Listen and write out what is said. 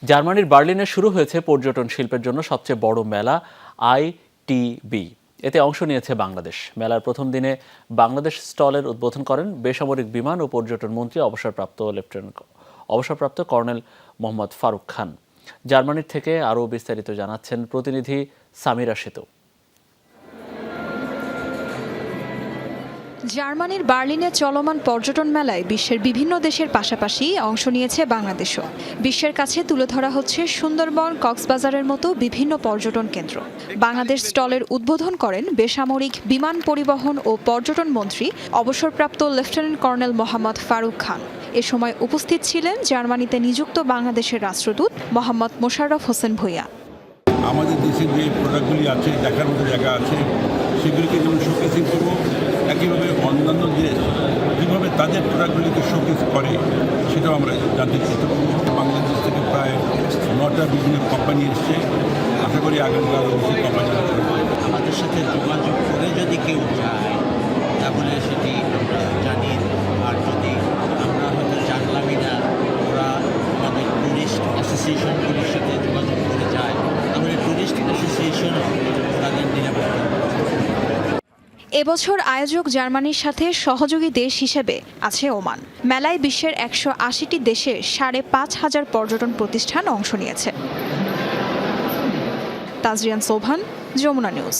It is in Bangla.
জার্মানির বার্লিনে শুরু হয়েছে পর্যটন শিল্পের জন্য সবচেয়ে বড় মেলা আইটিবি। এতে অংশ নিয়েছে বাংলাদেশ। মেলার প্রথম দিনে বাংলাদেশ স্টলের উদ্বোধন করেন বেসামরিক বিমান ও পর্যটন মন্ত্রী অবসরপ্রাপ্ত কর্নেল মোহাম্মদ ফারুক খান। জার্মানির থেকে আরও বিস্তারিত জানাচ্ছেন প্রতিনিধি সামিরা সেতু। জার্মানির বার্লিনে চলমান পর্যটন মেলায় বিশ্বের বিভিন্ন দেশের পাশাপাশি অংশ নিয়েছে বাংলাদেশও। বিশ্বের কাছে তুলে ধরা হচ্ছে সুন্দরবন, কক্সবাজারের মতো বিভিন্ন পর্যটন কেন্দ্র। বাংলাদেশ স্টলের উদ্বোধন করেন বেসামরিক বিমান পরিবহন ও পর্যটন মন্ত্রী অবসরপ্রাপ্ত লেফটেন্যান্ট কর্নেল মোহাম্মদ ফারুক খান। এ সময় উপস্থিত ছিলেন জার্মানিতে নিযুক্ত বাংলাদেশের রাষ্ট্রদূত মোহাম্মদ মোশাররফ হোসেন ভূঁইয়া। আমাদের দেশের যে প্রোডাক্টগুলি আছে, দেখার মতো জায়গা আছে, সেগুলিকে যেমন শোকেসিং করব, একইভাবে অন্যান্য যে কীভাবে তাদের প্রোডাক্টগুলিকে শোকেস করে সেটাও আমরা জানতে চেষ্টা করব। বাংলাদেশ থেকে প্রায় 9টা বিভিন্ন কোম্পানি এসছে। আশা করি আগামীকাল আরও বেশি কোম্পানি আসবে। আমাদের সাথে যোগাযোগ করে যদি কেউ যায় তাহলে সেটি আমরা জানি। আর যদি আমরা হয়তো জানলামই না, ওরা আমাদের ট্যুরিস্ট অ্যাসোসিয়েশনগুলির সাথে যোগাযোগ করে যায়, তাহলে ট্যুরিস্ট অ্যাসোসিয়েশনও তাদের নিরাপত্তা। এবছর আয়োজক জার্মানির সাথে সহযোগী দেশ হিসেবে আছে ওমান। মেলায় বিশ্বের 180টি দেশের 5,500 পর্যটন প্রতিষ্ঠান অংশ নিয়েছে। তাজরিয়ান সোবহান, যমুনা নিউজ।